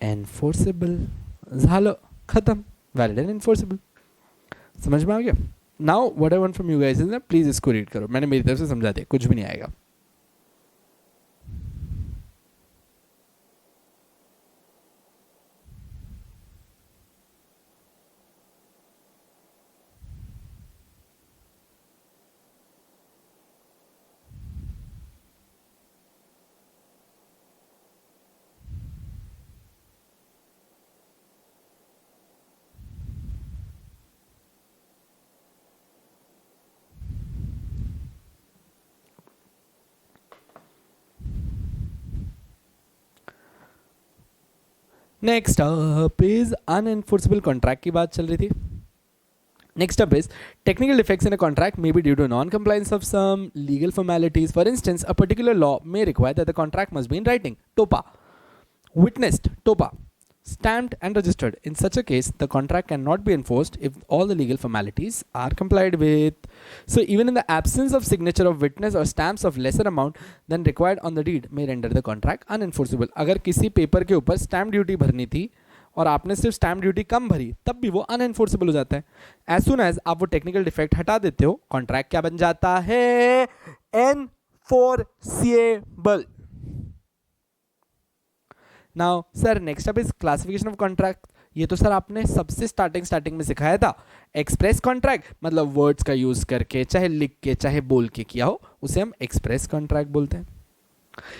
Speaker 1: enforceable. झालं, खत्म, वैलिड एंड एनफोर्सेबल। समझ में आ गया? Now what I want from you guys is ना, प्लीज इसको रीड करो, मैंने मेरी तरफ से समझा दिया, कुछ भी नहीं आएगा। नेक्स्ट अप इज अनएनफोर्सेबल कॉन्ट्रैक्ट की बात चल रही थी। Next up is technical defects in a contract may be due to non-compliance of some legal formalities. For instance, a particular law may require that the contract must be in writing, TOPA, witnessed, TOPA, stamped and registered. In such a case, the contract cannot be enforced if all the legal formalities are complied with. So even in the absence of signature of witness or stamps of lesser amount than required on the deed may render the contract unenforceable. अगर किसी paper के ऊपर stamp duty भरनी थी और आपने सिर्फ stamp duty कम भरी, तब भी वो अनएनफोर्सेबल हो जाता है। एज सुन एज आप वो टेक्निकल डिफेक्ट हटा देते हो, कॉन्ट्रैक्ट क्या बन जाता है? Enforceable. Now sir next up is classification of contract. ये तो सर आपने सबसे स्टार्टिंग में सिखाया था। एक्सप्रेस कॉन्ट्रैक्ट मतलब वर्ड्स का यूज करके, चाहे लिख के चाहे बोल के किया हो, उसे हम एक्सप्रेस कॉन्ट्रैक्ट बोलते हैं।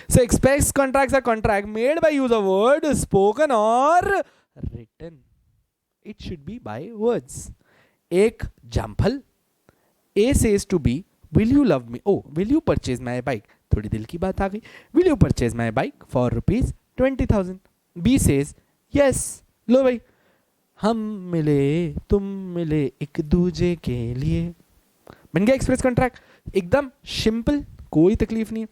Speaker 1: So express contracts are contract made by use of word, spoken or written. It should be by words. एक example, A says to B, will you love me? Oh, will you purchase my bike? थोड़ी दिल की बात आ गई। Will you purchase my bike for rupees 20,000? B says yes. लो भाई, हम मिले तुम मिले एक दूजे के लिए, बन गया एक्सप्रेस कॉन्ट्रैक्ट, एकदम सिंपल, कोई तकलीफ नहीं है।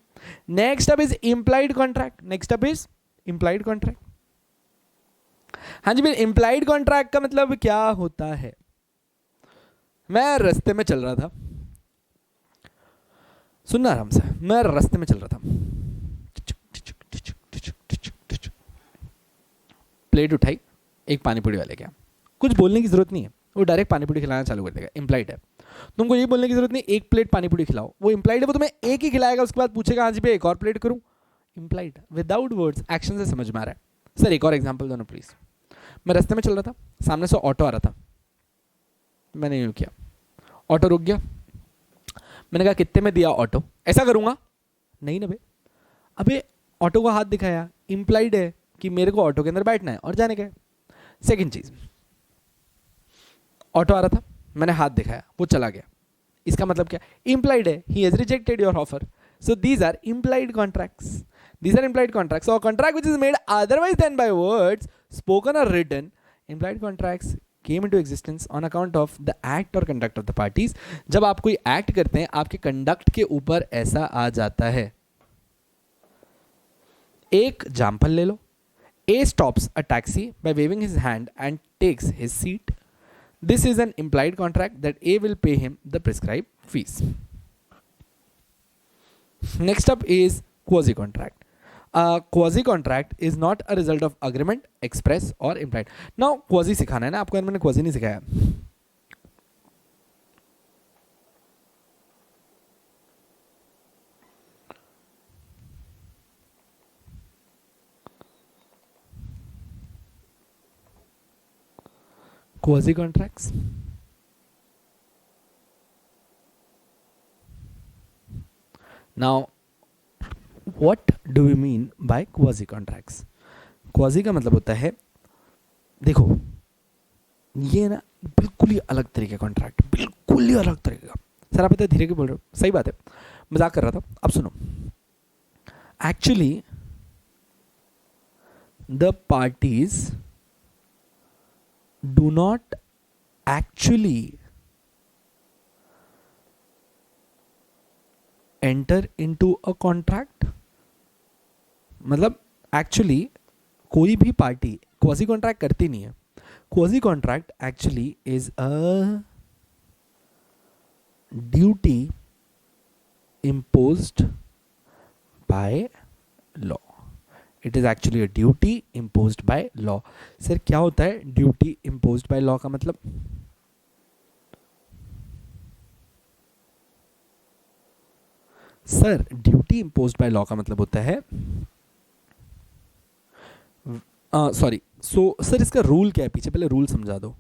Speaker 1: Next up is implied contract. Next up is implied contract. हाँ जी, फिर इंप्लाइड कॉन्ट्रैक्ट का मतलब क्या होता है? मैं रास्ते में चल रहा था, सुनना आराम से, मैं रास्ते में चल रहा था, प्लेट उठाई, एक पानीपुरी वाले क्या, कुछ बोलने की जरूरत नहीं है, वो डायरेक्ट पानीपुरी खिलाना चालू कर देगा, इंप्लाइड है। तुमको ये बोलने की जरूरत नहीं एक प्लेट पानीपुरी खिलाओ, वो इंप्लाइड है, वो तुम्हें एक ही खिलाएगा, उसके बाद पूछेगा हाँ जी भैया एक और प्लेट करूं, इंप्लाइड, विदाउट वर्ड्स, एक्शन से समझ में आ रहा है। सर एक और एग्जांपल दो ना प्लीज। मैं रास्ते में चल रहा था, सामने से ऑटो आ रहा था, मैंने यूं किया, ऑटो रुक गया, मैंने कहा कितने में दिया ऑटो? ऐसा करूंगा नहीं ना भाई, अबे ऑटो को हाथ दिखाया, इंप्लाइड है कि मेरे को ऑटो के अंदर बैठना है और जाने का है। सेकेंड चीज, ऑटो आ रहा था, मैंने हाथ दिखाया, वो चला गया, इसका मतलब क्या? इंप्लाइड है, he has rejected your offer. So these are implied contracts, these are implied contracts. और contract which is made otherwise than by words, spoken और written, implied contracts came into existence on account of the act or conduct of the parties. जब आप कोई act करते हैं, आपके conduct के ऊपर ऐसा आ जाता है। एक एग्जाम्पल ले लो, A stops a taxi by waving his hand and takes his seat. This is an implied contract that A will pay him the prescribed fees. Next up is quasi contract. A quasi contract is not a result of agreement, express or implied. Now quasi सिखाना है ना आपको, मैंने quasi नहीं सिखाया। quasi contracts, now what do we mean by quasi contracts? quasi का मतलब होता है देखो ये ना बिल्कुल ही अलग तरीके का कॉन्ट्रैक्ट, बिल्कुल ही अलग तरीके का। सर आप इतना धीरे क्यों बोल रहे हो? सही बात है, मजाक कर रहा था। अब सुनो, actually the parties do not actually enter into a contract. मतलब एक्चुअली कोई भी पार्टी क्वासी कॉन्ट्रैक्ट करती नहीं है। Quasi contract actually is a duty imposed by law. It is actually a duty imposed by law. Sir क्या होता है duty imposed by law का मतलब? Sir duty imposed by law का मतलब होता है, सॉरी, सो सर इसका रूल क्या है पीछे, पहले रूल समझा दो।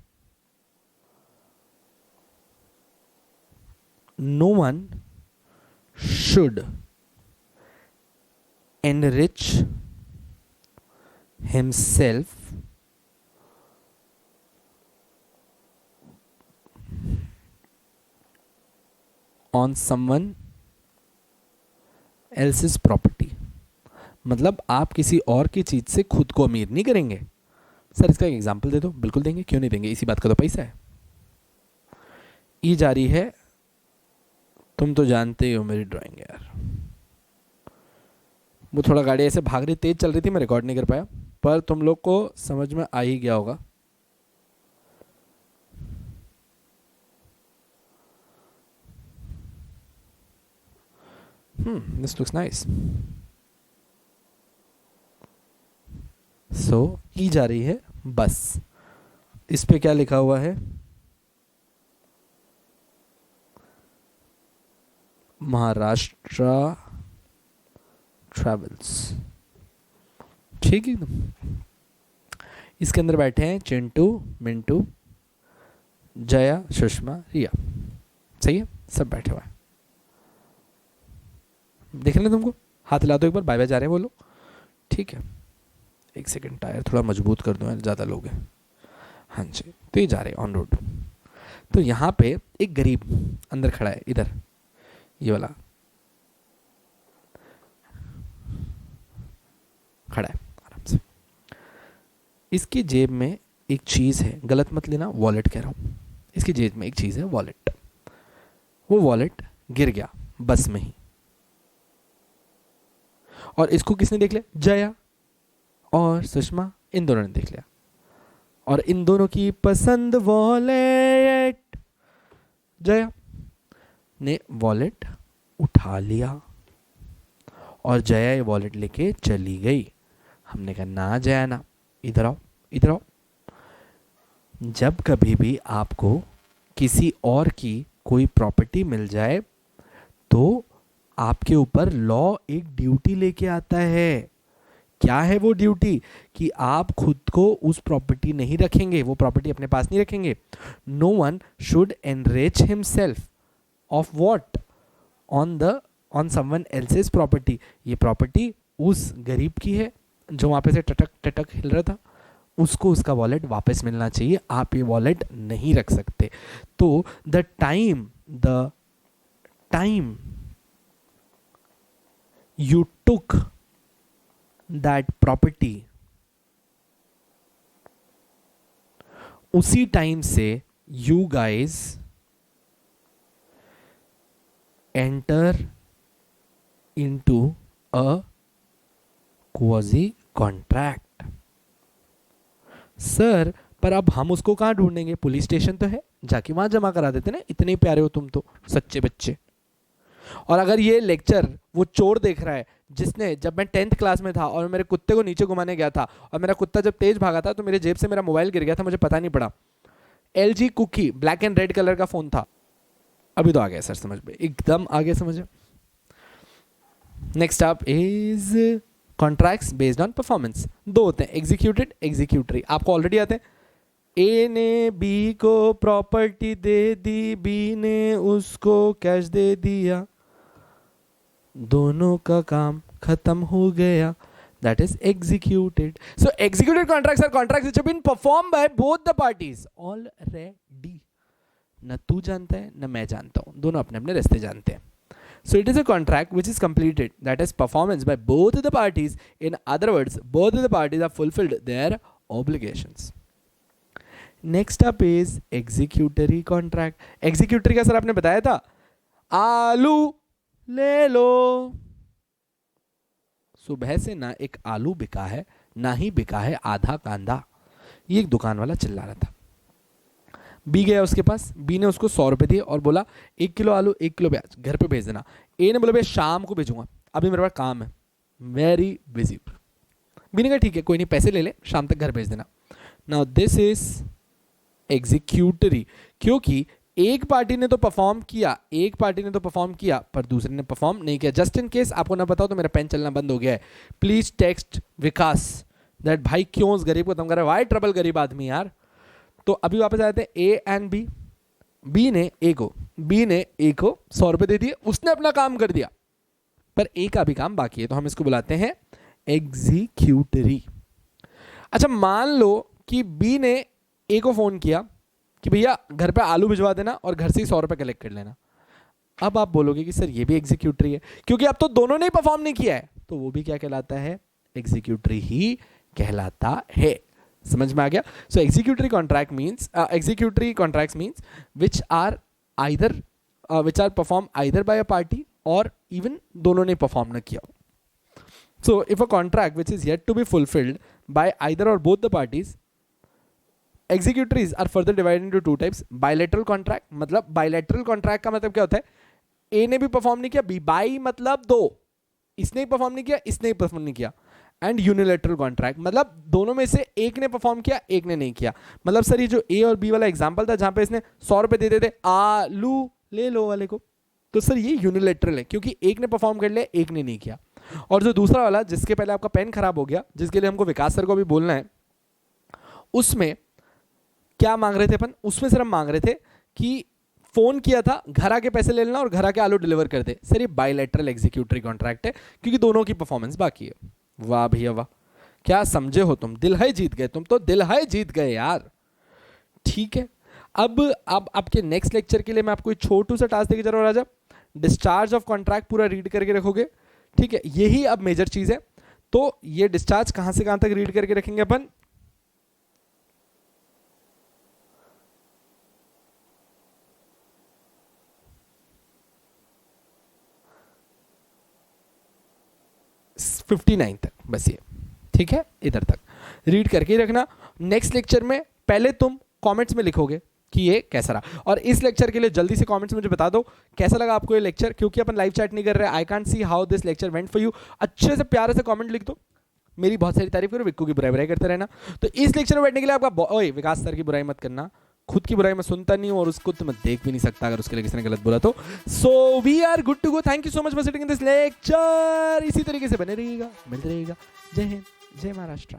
Speaker 1: No one should enrich himself on someone else's property। मतलब आप किसी और की चीज से खुद को अमीर नहीं करेंगे। सर इसका एक एग्जांपल दे दो। बिल्कुल देंगे, क्यों नहीं देंगे, इसी बात का तो पैसा है। ई जा रही है, तुम तो जानते ही हो मेरी ड्राइंग यार। वो थोड़ा गाड़ी ऐसे भाग रही, तेज चल रही थी, मैं रिकॉर्ड नहीं कर पाया, पर तुम लोग को समझ में आ ही गया होगा। This looks nice. सो की जा रही है बस, इस पे क्या लिखा हुआ है? महाराष्ट्र ट्रैवल्स। ठीक है एकदम। इसके अंदर बैठे हैं चिंटू, मिंटू, जया, सुषमा, रिया। सही है, सब बैठे हुए हैं। देख रहे तुमको, हाथ हिला दो एक बार, बाय बाय जा रहे हैं वो लोग। ठीक है, एक सेकंड, टायर थोड़ा मजबूत कर दो, ज़्यादा लोग हैं। हाँ जी, तो ये जा रहे हैं ऑन रोड। तो यहाँ पे एक गरीब अंदर खड़ा है, इधर ये वाला खड़ा है आराम से। इसकी जेब में एक चीज़ है, गलत मत लेना, वॉलेट कह रहा हूँ। इसकी जेब में एक चीज़ है, वॉलेट। वो वॉलेट गिर गया बस में ही, और इसको किसने देख लिया? जया और सुषमा, इन दोनों ने देख लिया, और इन दोनों की पसंद वॉलेट। जया ने वॉलेट उठा लिया और जया ये वॉलेट लेके चली गई। हमने कहा ना जया ना, इधर आओ, इधर आओ। जब कभी भी आपको किसी और की कोई प्रॉपर्टी मिल जाए तो आपके ऊपर लॉ एक ड्यूटी लेके आता है। क्या है वो ड्यूटी? कि आप खुद को उस प्रॉपर्टी नहीं रखेंगे, वो प्रॉपर्टी अपने पास नहीं रखेंगे। No one should enrich himself of what? On someone else's property. ये प्रॉपर्टी उस गरीब की है जो वहाँ पे से टटक टटक हिल रहा था, उसको उसका वॉलेट वापस मिलना चाहिए। आप ये वॉलेट नहीं रख सकते। तो the time you took that property, उसी टाइम से you guys enter into a quasi contract। Sir पर अब हम उसको कहाँ ढूंढेंगे? पुलिस स्टेशन तो है, जाके वहां जमा करा देते ना। इतने प्यारे हो तुम तो, सच्चे बच्चे। और अगर ये लेक्चर वो चोर देख रहा है जिसने, जब मैं 10th क्लास में था और मेरे कुत्ते को नीचे घुमाने गया था और मेरा कुत्ता जब तेज भागा था तो मेरे जेब से मेरा मोबाइल गिर गया था, मुझे पता नहीं पड़ा। LG cookie, black and red colour का फोन था। अभी तो आ गया सर समझ में, एकदम आ गया समझ में। Next up is contracts based on performance. दो होते हैं, एग्जीक्यूटेड, एग्जीक्यूटरी। आपको ऑलरेडी आते हैं। ए ने बी को प्रॉपर्टी दे दी, बी ने उसको कैश दे दिया, दोनों का काम खत्म हो गया। that is executed. So executed contracts are contracts which have been performed by both the parties already. न तू जानता है न मैं जानता हूं, दोनों अपने अपने रास्ते जानते हैं. So it is a contract which is completed, that is performance by both the parties. In other words, both the parties have fulfilled their obligations. Next up is executory contract. Executory का sir आपने बताया था, आलू ले लो. सुबह से ना एक आलू बिका है ना ही बिका है आधा कांदा. ये एक दुकान वाला चिल्ला रहा था. बी गया उसके पास, बी ने उसको 100 रुपए दिए और बोला 1 किलो आलू 1 किलो प्याज घर पे भेज देना. ए ने बोला भैया शाम को भेजूंगा, अभी मेरे पास काम है, वेरी बिजी. बी ने कहा ठीक है कोई नहीं, पैसे ले ले, शाम तक घर भेज देना. नाउ दिस इज एग्जीक्यूटरी, क्योंकि एक पार्टी ने तो परफॉर्म किया, पर दूसरे ने परफॉर्म नहीं किया. जस्ट इन केस आपको ना पता हो तो मेरा पेन चलना बंद हो गया है, प्लीज टेक्स्ट विकास दैट भाई क्यों उस गरीब को तंग कर रहा है, वाई ट्रबल गरीब आदमी यार. तो अभी वापस आते हैं ए एंड बी. बी ने ए को 100 रुपए दे दिए, उसने अपना काम कर दिया, पर ए का भी काम बाकी है, तो हम इसको बुलाते हैं एग्जीक्यूटरी. अच्छा मान लो कि बी ने ए को फोन किया कि भैया घर पे आलू भिजवा देना और घर से ही 100 रुपए कलेक्ट कर लेना. अब आप बोलोगे कि सर ये भी एग्जीक्यूटरी है, क्योंकि अब तो दोनों ने ही परफॉर्म नहीं किया है, तो वो भी क्या कहलाता है, एग्जीक्यूटरी ही कहलाता है. समझ में आ गया. So executory contract means which are perform either by a party और इवन दोनों ने परफॉर्म ना किया. So if a contract which is yet to be fulfilled by either और both the parties, executories are further divided into two types. Bilateral contract, मतलब bilateral contract का मतलब क्या होता है, A ने भी परफॉर्म नहीं किया, B बाई मतलब दो, इसने ही परफॉर्म नहीं किया, इसने ही परफॉर्म नहीं किया. एंड यूनिलैटरल कॉन्ट्रैक्ट मतलब दोनों में से एक ने परफॉर्म किया एक ने नहीं किया. मतलब सर ये जो A और B वाला एग्जांपल था जहां पे इसने 100 रुपए दे देते आलू ले लो वाले को, तो सर ये यूनिलैटरल है, क्योंकि एक ने परफॉर्म कर लिया एक ने नहीं किया. और जो दूसरा वाला जिसके पहले आपका पेन खराब हो गया, जिसके लिए हमको विकास सर को भी बोलना है, उसमें क्या मांग रहे थे अपन, उसमें सिर्फ मांग रहे थे कि फोन किया था, घर आके पैसे ले लेना और घर आके आलू डिलीवर कर दे. सर ये बायलैटरल एग्जीक्यूटरी कॉन्ट्रैक्ट है, क्योंकि दोनों की परफॉर्मेंस बाकी है. वाह भैया वाह, क्या समझे हो तुम, दिल है जीत गए, तुम तो दिल है जीत गए यार. ठीक है, अब आपके नेक्स्ट लेक्चर के लिए मैं आपको एक छोटू सा टास्क देके जरूर राजा, डिस्चार्ज ऑफ कॉन्ट्रैक्ट पूरा रीड करके रखोगे. ठीक है, यही अब मेजर चीज है. तो ये डिस्चार्ज कहां से कहां तक रीड करके रखेंगे अपन, हाँ 59 तक, बस ये. ठीक है, इधर तक रीड करके ही रखना. नेक्स्ट लेक्चर में पहले तुम कमेंट्स में लिखोगे कि ये कैसा रहा, और इस लेक्चर के लिए जल्दी से कमेंट्स में मुझे बता दो कैसा लगा आपको ये लेक्चर, क्योंकि अपन लाइव चैट नहीं कर रहे. I can't see how this lecture went for you. अच्छे से प्यारे से कमेंट लिख दो, मेरी बहुत सारी तारीफ करो, विक्कू की बुराई करते रहना. तो इस लेक्चर में बैठने के लिए आपका ओए विकास सर की बुराई मत करना, खुद की बुराई मैं सुनता नहीं हूं और उसको तो मैं देख भी नहीं सकता अगर उसके लिए किसी ने गलत बोला तो. So we are good to go. Thank you so much for sitting in this lecture. इसी तरीके से बने रहिएगा, मिलते रहिएगा. जय हिंद, जय महाराष्ट्र.